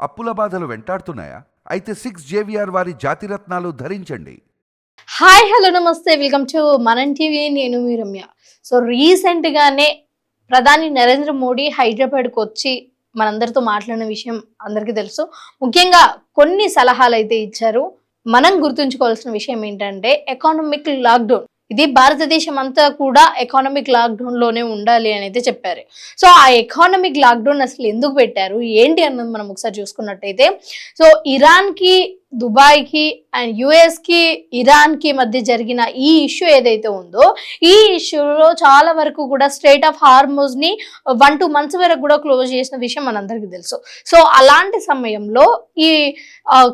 అప్పుల బాధలు వెంటాడుతున్నాయా? అయితే 6 JVR వారి జాతిరత్నాలు ధరించండి. హాయ్ హలో నమస్తే, వెల్కమ్ టు మనం టీవీ. నేను మీ రమ్య. సో రీసెంట్గానే ప్రధాని నరేంద్ర మోడీ హైదరాబాద్కు వచ్చి మనందరితో మాట్లాడిన విషయం అందరికీ తెలుసు. ముఖ్యంగా కొన్ని సలహాలు అయితే ఇచ్చారు. మనం గుర్తుంచుకోవాల్సిన విషయం ఏంటంటే ఎకానమిక్ లాక్డౌన్. ఇది భారతదేశం అంతా కూడా ఎకానమిక్ లాక్డౌన్ లోనే ఉండాలి అని అయితే చెప్పారు. సో ఆ ఎకానమిక్ లాక్డౌన్ అసలు ఎందుకు పెట్టారు ఏంటి అన్నది మనం ఒకసారి చూసుకున్నట్టయితే, సో ఇరాన్ కి, దుబాయ్ కి అండ్ యుఎస్ కి, ఇరాన్ కి మధ్య జరిగిన ఈ ఇష్యూ ఏదైతే ఉందో, ఈ ఇష్యూలో చాలా వరకు కూడా స్ట్రైట్ ఆఫ్ హార్మోజ్ ని 1-2 months వరకు కూడా క్లోజ్ చేసిన విషయం మనందరికీ తెలుసు. సో అలాంటి సమయంలో ఈ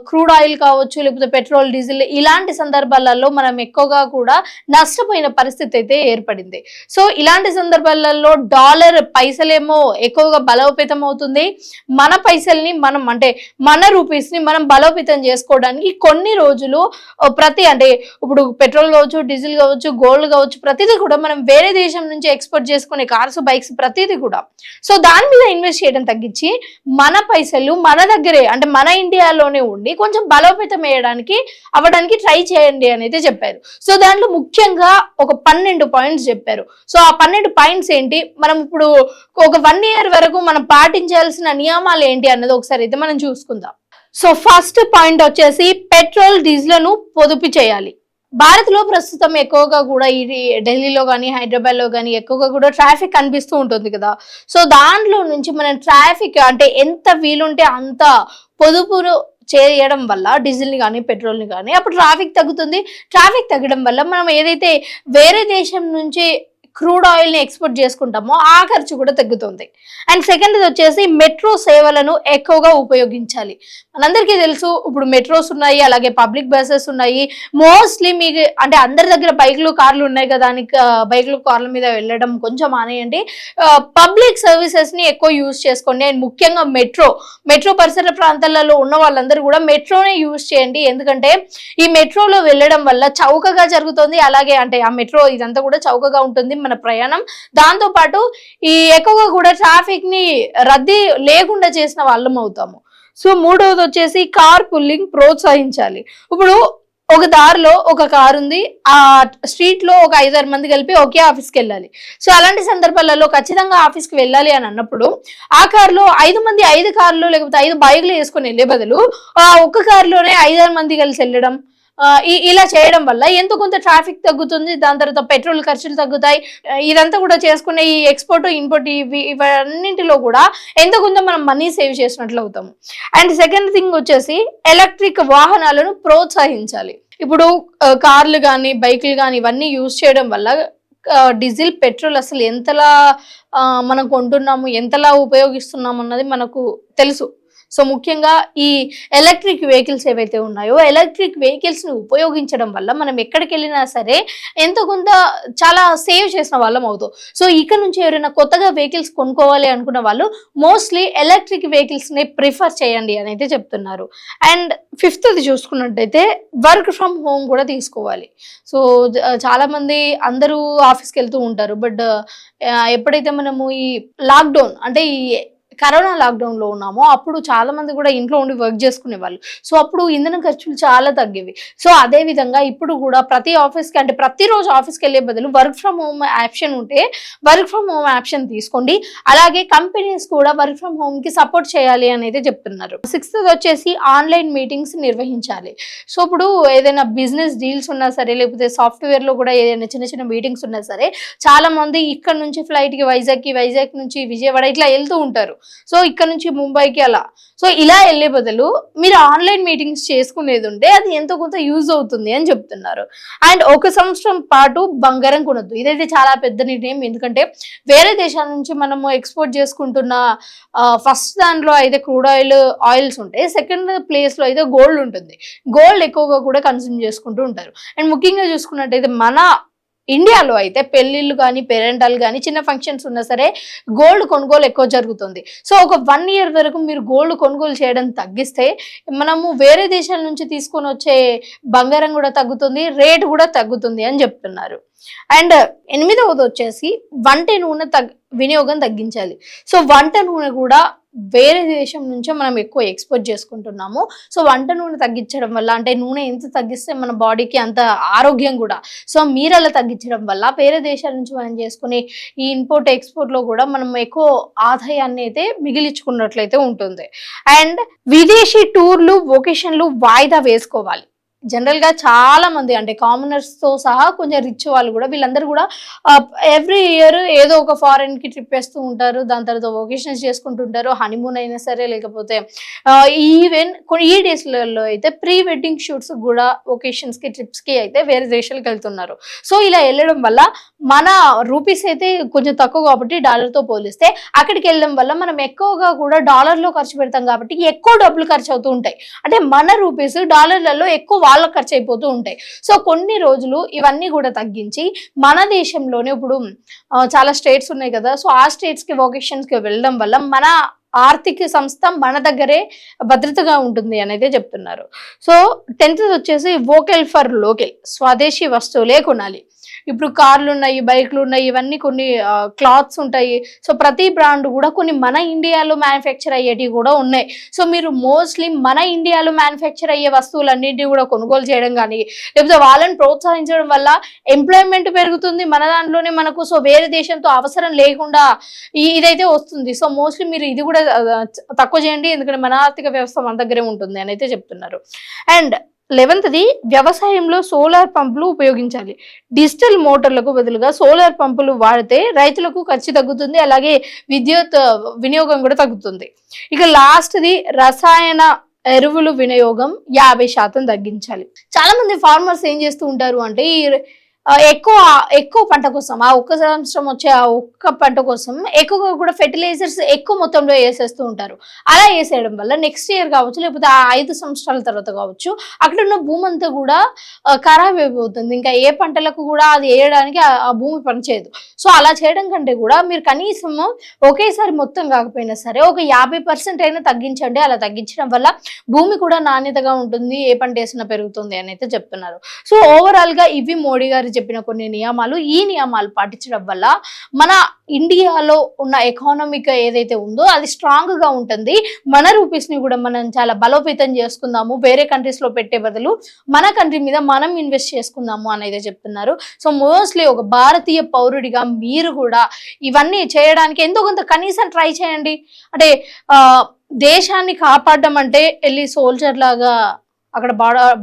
క్రూడ్ ఆయిల్ కావచ్చు, లేకపోతే పెట్రోల్, డీజిల్, ఇలాంటి సందర్భాలలో మనం ఎక్కువగా కూడా నష్టపోయిన పరిస్థితి అయితే ఏర్పడింది. సో ఇలాంటి సందర్భాలలో డాలర్ పైసలేమో ఎక్కువగా బలోపేతం అవుతుంది. మన పైసల్ని మనం అంటే మన రూపీస్ ని మనం బలోపేతం చేసుకోవడానికి కొన్ని రోజులు అంటే ఇప్పుడు పెట్రోల్ కావచ్చు, డీజిల్ కావచ్చు, గోల్డ్ కావచ్చు, ప్రతిదీ కూడా మనం వేరే దేశం నుంచి ఎక్స్పోర్ట్ చేసుకునే కార్స్, బైక్స్ ప్రతిదీ కూడా సో దాని మీద ఇన్వెస్ట్ చేయడం తగ్గించి మన పైసలు మన దగ్గరే అంటే మన ఇండియాలోనే ఉండి కొంచెం బలోపేతం అవ్వడానికి ట్రై చేయండి అని అయితే చెప్పారు. సో దాంట్లో ముఖ్యంగా ఒక 12 పాయింట్స్ చెప్పారు. సో ఆ 12 పాయింట్స్ ఏంటి, మనం ఇప్పుడు ఒక 1 year వరకు మనం పాటించాల్సిన నియమాలు ఏంటి అన్నది ఒకసారి అయితే మనం చూసుకుందాం. సో ఫస్ట్ పాయింట్ వచ్చేసి పెట్రోల్, డీజిల్ ను పొదుపు చేయాలి. భారత్ లో ప్రస్తుతం ఎక్కువగా కూడా ఇది ఢిల్లీలో కానీ, హైదరాబాద్ లో కానీ ఎక్కువగా కూడా ట్రాఫిక్ కనిపిస్తూ ఉంటుంది కదా. సో దాంట్లో నుంచి మనం ట్రాఫిక్ అంటే ఎంత వీలుంటే అంత పొదుపును చేయడం వల్ల డీజిల్ ని కానీ, పెట్రోల్ ని కానీ అప్పుడు ట్రాఫిక్ తగ్గుతుంది. ట్రాఫిక్ తగ్గడం వల్ల మనం ఏదైతే వేరే దేశం నుంచి క్రూడ్ ఆయిల్ ని ఎక్స్పోర్ట్ చేసుకుంటామో ఆ ఖర్చు కూడా తగ్గుతుంది. అండ్ సెకండ్ వచ్చేసి మెట్రో సేవలను ఎక్కువగా ఉపయోగించాలి. మనందరికీ తెలుసు ఇప్పుడు మెట్రోస్ ఉన్నాయి, అలాగే పబ్లిక్ బస్సెస్ ఉన్నాయి. మోస్ట్లీ మీకు అంటే అందరి దగ్గర బైక్లు, కార్లు ఉన్నాయి కదా, బైక్లు, కార్ల మీద వెళ్ళడం కొంచెం మానేయండి. పబ్లిక్ సర్వీసెస్ ని ఎక్కువ యూజ్ చేసుకోండి. అండ్ ముఖ్యంగా మెట్రో పరిసర ప్రాంతాలలో ఉన్న వాళ్ళందరూ కూడా మెట్రోనే యూజ్ చేయండి. ఎందుకంటే ఈ మెట్రోలో వెళ్ళడం వల్ల చౌకగా జరుగుతుంది. అలాగే అంటే ఆ మెట్రో ఇదంతా కూడా చౌకగా ఉంటుంది మన ప్రయాణం. దాంతో పాటు ఈ ఎక్కువగా కూడా ట్రాఫిక్ ని రద్దీ లేకుండా చేసిన వాళ్ళం అవుతాము. సో మూడవది వచ్చేసి కార్ పుల్లింగ్ ప్రోత్సహించాలి. ఇప్పుడు ఒక దారిలో ఒక కారు ఉంది, ఆ స్ట్రీట్ లో ఒక 5-6 మంది కలిపి ఒకే ఆఫీస్కి వెళ్ళాలి. సో అలాంటి సందర్భాలలో ఖచ్చితంగా ఆఫీస్కి వెళ్ళాలి అని అన్నప్పుడు ఆ కారులో 5 మంది 5 కార్లు లేకపోతే 5 బైక్లు వేసుకొని వెళ్ళే బదులు ఆ ఒక్క కారులోనే 5-6 మంది కలిసి వెళ్ళడం, ఇలా చేయడం వల్ల ఎంతో కొంత ట్రాఫిక్ తగ్గుతుంది. దాని తర్వాత పెట్రోల్ ఖర్చులు తగ్గుతాయి. ఇదంతా కూడా చేసుకునే ఈ ఎక్స్పోర్ట్, ఇంపోర్ట్ ఇవన్నింటిలో కూడా ఎంతో కొంత మనం మనీ సేవ్ చేసినట్లు అవుతాము. అండ్ సెకండ్ థింగ్ వచ్చేసి ఎలక్ట్రిక్ వాహనాలను ప్రోత్సహించాలి. ఇప్పుడు కార్లు కానీ, బైక్లు కానీ ఇవన్నీ యూజ్ చేయడం వల్ల డీజిల్, పెట్రోల్ అసలు ఎంతలా మనం కొంటున్నాము, ఎంతలా ఉపయోగిస్తున్నాము అన్నది మనకు తెలుసు. సో ముఖ్యంగా ఈ ఎలక్ట్రిక్ వెహికల్స్ ఏవైతే ఉన్నాయో, ఎలక్ట్రిక్ వెహికల్స్ ని ఉపయోగించడం వల్ల మనం ఎక్కడికి వెళ్ళినా సరే ఎంతో కొంత చాలా సేవ్ చేసిన వాళ్ళం అవుతాం. సో ఇక్కడ నుంచి ఎవరైనా కొత్తగా వెహికల్స్ కొనుక్కోవాలి అనుకున్న వాళ్ళు మోస్ట్లీ ఎలక్ట్రిక్ వెహికల్స్ ని ప్రిఫర్ చేయండి అని అయితే చెప్తున్నారు. అండ్ ఫిఫ్త్ది చూసుకున్నట్టయితే వర్క్ ఫ్రమ్ హోమ్ కూడా తీసుకోవాలి. సో చాలా మంది అందరూ ఆఫీస్కి వెళ్తూ ఉంటారు. బట్ ఎప్పుడైతే మనము ఈ లాక్డౌన్ అంటే ఈ కరోనా లాక్డౌన్ లో ఉన్నామో అప్పుడు చాలా మంది కూడా ఇంట్లో ఉండి వర్క్ చేసుకునే వాళ్ళు. సో అప్పుడు ఇంధన ఖర్చులు చాలా తగ్గేవి. సో అదే విధంగా ఇప్పుడు కూడా ప్రతి ఆఫీస్కి అంటే ప్రతిరోజు ఆఫీస్కి వెళ్ళే బదులు వర్క్ ఫ్రమ్ హోమ్ ఆప్షన్ ఉంటే వర్క్ ఫ్రమ్ హోమ్ ఆప్షన్ తీసుకోండి. అలాగే కంపెనీస్ కూడా వర్క్ ఫ్రమ్ హోమ్ కి సపోర్ట్ చేయాలి అని అయితే చెప్తున్నారు. 6th వచ్చేసి ఆన్లైన్ మీటింగ్స్ నిర్వహించాలి. సో ఇప్పుడు ఏదైనా బిజినెస్ డీల్స్ ఉన్నా సరే, లేకపోతే సాఫ్ట్వేర్ లో కూడా ఏదైనా చిన్న చిన్న మీటింగ్స్ ఉన్నా సరే, చాలా మంది ఇక్కడ నుంచి ఫ్లైట్ కి వైజాగ్ నుంచి విజయవాడ ఇట్లా వెళ్తూ ఉంటారు. సో ఇక్కడ నుంచి ముంబైకి అలా. సో ఇలా వెళ్ళే బదులు మీరు ఆన్లైన్ మీటింగ్స్ చేసుకునేది ఉంటే అది ఎంతో కొంత యూజ్ అవుతుంది అని చెప్తున్నారు. అండ్ 1 సంవత్సరం పాటు బంగారం కొనద్దు. ఇదైతే చాలా పెద్ద నిర్ణయం. ఎందుకంటే వేరే దేశాల నుంచి మనము ఎక్స్పోర్ట్ చేసుకుంటున్న ఫస్ట్ దాంట్లో అయితే క్రూడ్ ఆయిల్స్ ఉంటాయి. సెకండ్ ప్లేస్ లో అయితే గోల్డ్ ఉంటుంది. గోల్డ్ ఎక్కువగా కూడా కన్స్యూమ్ చేసుకుంటూ ఉంటారు. అండ్ ముఖ్యంగా చూసుకున్నట్టయితే మన ఇండియాలో అయితే పెళ్లిళ్ళు కానీ, పేరెంటాలు కానీ, చిన్న ఫంక్షన్స్ ఉన్నా సరే గోల్డ్ కొనుగోలు ఎక్కువ జరుగుతుంది. సో ఒక 1 year వరకు మీరు గోల్డ్ కొనుగోలు చేయడం తగ్గిస్తే మనము వేరే దేశాల నుంచి తీసుకొని వచ్చే బంగారం కూడా తగ్గుతుంది, రేటు కూడా తగ్గుతుంది అని చెప్తున్నారు. అండ్ 8వది వచ్చేసి వంట నూనె వినియోగం తగ్గించాలి. సో వంట నూనె కూడా వేరే దేశం నుంచే మనం ఎక్కువ ఎక్స్పోర్ట్ చేసుకుంటున్నాము. సో వంట నూనె తగ్గించడం వల్ల, అంటే నూనె ఎంత తగ్గిస్తే మన బాడీకి అంత ఆరోగ్యం కూడా. సో మీరు అలా తగ్గించడం వల్ల వేరే దేశాల నుంచి మనం చేసుకునే ఈ ఇంపోర్ట్ ఎక్స్పోర్ట్లో కూడా మనం ఎక్కువ ఆదాయాన్ని అయితే మిగిలించుకున్నట్లయితే ఉంటుంది. అండ్ విదేశీ టూర్లు, వొకేషన్లు వాయిదా వేసుకోవాలి. జనరల్ గా చాలా మంది, అంటే కామనర్స్ తో సహా కొంచెం రిచ్ వాళ్ళు కూడా, వీళ్ళందరూ కూడా ఎవ్రీ ఇయర్ ఏదో ఒక ఫారెన్ కి ట్రిప్ వేస్తూ ఉంటారు. దాని తర్వాత వొకేషన్స్ చేసుకుంటుంటారు. హనీమూన్ అయినా సరే, లేకపోతే ఈవెన్ ఈ డేస్ లలో అయితే ప్రీ వెడ్డింగ్ షూట్స్ కూడా వొకేషన్స్ కి, ట్రిప్స్ కి అయితే వేరే దేశాలకు వెళ్తున్నారు. సో ఇలా వెళ్ళడం వల్ల మన రూపీస్ అయితే కొంచెం తక్కువ కాబట్టి డాలర్ తో పోలిస్తే, అక్కడికి వెళ్ళడం వల్ల మనం ఎక్కువగా కూడా డాలర్ లో ఖర్చు పెడతాం కాబట్టి ఎక్కువ డబ్బులు ఖర్చు అవుతూ ఉంటాయి. అంటే మన రూపీస్ డాలర్లలో ఎక్కువ వాళ్ళకి ఖర్చు అయిపోతూ ఉంటాయి. సో కొన్ని రోజులు ఇవన్నీ కూడా తగ్గించి మన దేశంలోనే ఇప్పుడు చాలా స్టేట్స్ ఉన్నాయి కదా, సో ఆ స్టేట్స్ కి వొకేషన్స్ కి వెళ్ళడం వల్ల మన ఆర్థిక సంస్థ మన దగ్గరే భద్రతగా ఉంటుంది అనేది చెప్తున్నారు. సో 10th వచ్చేసి వోకల్ ఫర్ లోకల్, స్వదేశీ వస్తువులే కొనాలి. ఇప్పుడు కార్లు ఉన్నాయి, బైక్లు ఉన్నాయి, ఇవన్నీ కొన్ని క్లాత్స్ ఉంటాయి. సో ప్రతి బ్రాండ్ కూడా కొన్ని మన ఇండియాలో మ్యానుఫ్యాక్చర్ అయ్యేటివి కూడా ఉన్నాయి. సో మీరు మోస్ట్లీ మన ఇండియాలో మ్యానుఫ్యాక్చర్ అయ్యే వస్తువులన్నింటినీ కూడా కొనుగోలు చేయడం కానీ, లేకపోతే వాళ్ళని ప్రోత్సహించడం వల్ల ఎంప్లాయ్మెంట్ పెరుగుతుంది మన దాంట్లోనే మనకు. సో వేరే దేశంతో అవసరం లేకుండా ఇదైతే వస్తుంది. సో మోస్ట్లీ మీరు ఇది కూడా తక్కువ చేయండి, ఎందుకంటే మన ఆర్థిక వ్యవస్థ మన దగ్గరే ఉంటుంది అని అయితే చెప్తున్నారు. అండ్ 11th వ్యవసాయంలో సోలార్ పంపులు ఉపయోగించాలి. డిజిటల్ మోటార్లకు బదులుగా సోలార్ పంపులు వాడితే రైతులకు ఖర్చు తగ్గుతుంది, అలాగే విద్యుత్ వినియోగం కూడా తగ్గుతుంది. ఇక లాస్ట్ది రసాయన ఎరువులు వినియోగం 50% తగ్గించాలి. చాలా మంది ఫార్మర్స్ ఏం చేస్తూ ఉంటారు అంటే, ఎక్కువ పంట కోసం, ఆ ఒక్క సంవత్సరం వచ్చే ఆ ఒక్క పంట కోసం ఎక్కువగా కూడా ఫెర్టిలైజర్స్ ఎక్కువ మొత్తంలో వేసేస్తూ ఉంటారు. అలా వేసేయడం వల్ల నెక్స్ట్ ఇయర్ కావచ్చు, లేకపోతే ఆ 5 సంవత్సరాల తర్వాత కావచ్చు, అక్కడ ఉన్న భూమి అంతా కూడా ఖరాబ్ అయిపోతుంది. ఇంకా ఏ పంటలకు కూడా అది వేయడానికి ఆ భూమి పనిచేయదు. సో అలా చేయడం కంటే కూడా మీరు కనీసం ఒకేసారి మొత్తం కాకపోయినా సరే ఒక 50% అయినా తగ్గించండి. అలా తగ్గించడం వల్ల భూమి కూడా నాణ్యతగా ఉంటుంది, ఏ పంట వేసినా పెరుగుతుంది అని అయితే చెప్తున్నారు. సో ఓవరాల్ గా ఇవి మోడీ గారు చెప్పిన కొన్ని నియమాలు. ఈ నియమాలు పాటించడం వల్ల మన ఇండియాలో ఉన్న ఎకానమిక్ ఏదైతే ఉందో అది స్ట్రాంగ్ గా ఉంటుంది. మన రూపీస్ ని కూడా మనం చాలా బలోపేతం చేసుకుందాము, వేరే కంట్రీస్ లో పెట్టే బదులు మన కంట్రీ మీద మనం ఇన్వెస్ట్ చేసుకుందాము అని అయితే చెప్తున్నారు. సో మోస్ట్లీ ఒక భారతీయ పౌరుడిగా మీరు కూడా ఇవన్నీ చేయడానికి ఎంతో కొంత కనీసం ట్రై చేయండి. అంటే దేశాన్ని కాపాడడం అంటే వెళ్ళి సోల్జర్ లాగా అక్కడ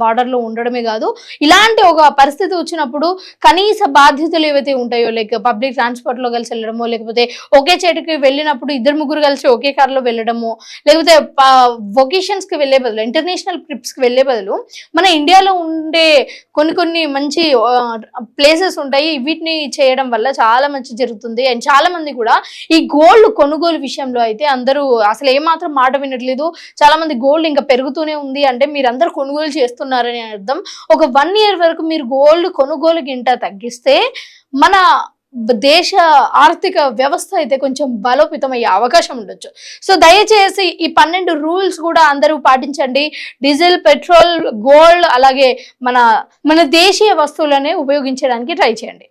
బార్డర్లో ఉండడమే కాదు, ఇలాంటి ఒక పరిస్థితి వచ్చినప్పుడు కనీస బాధ్యతలు ఏవైతే ఉంటాయో, లైక్ పబ్లిక్ ట్రాన్స్పోర్ట్లో కలిసి వెళ్ళడమో, లేకపోతే ఒకే చోటుకి వెళ్ళినప్పుడు 2-3 కలిసి ఒకే కార్లో వెళ్ళడము, లేకపోతే వొకేషన్స్కి వెళ్ళే బదులు, ఇంటర్నేషనల్ ట్రిప్స్కి వెళ్ళే బదులు మన ఇండియాలో ఉండే కొన్ని మంచి ప్లేసెస్ ఉంటాయి, వీటిని చేయడం వల్ల చాలా మంచి జరుగుతుంది. అండ్ చాలా మంది కూడా ఈ గోల్డ్ కొనుగోలు విషయంలో అయితే అందరూ అసలు ఏమాత్రం మాట వినట్లేదు. చాలా మంది గోల్డ్ ఇంకా పెరుగుతూనే ఉంది అంటే మీరందరూ కొనుగోలు చేస్తున్నారని అర్థం. ఒక 1 year వరకు మీరు గోల్డ్ కొనుగోలు గింట తగ్గిస్తే మన దేశ ఆర్థిక వ్యవస్థ అయితే కొంచెం బలోపేతమయ్యే అవకాశం ఉండొచ్చు. సో దయచేసి ఈ 12 రూల్స్ కూడా అందరూ పాటించండి. డీజిల్, పెట్రోల్, గోల్డ్, అలాగే మన దేశీయ వస్తువులనే ఉపయోగించడానికి ట్రై చేయండి.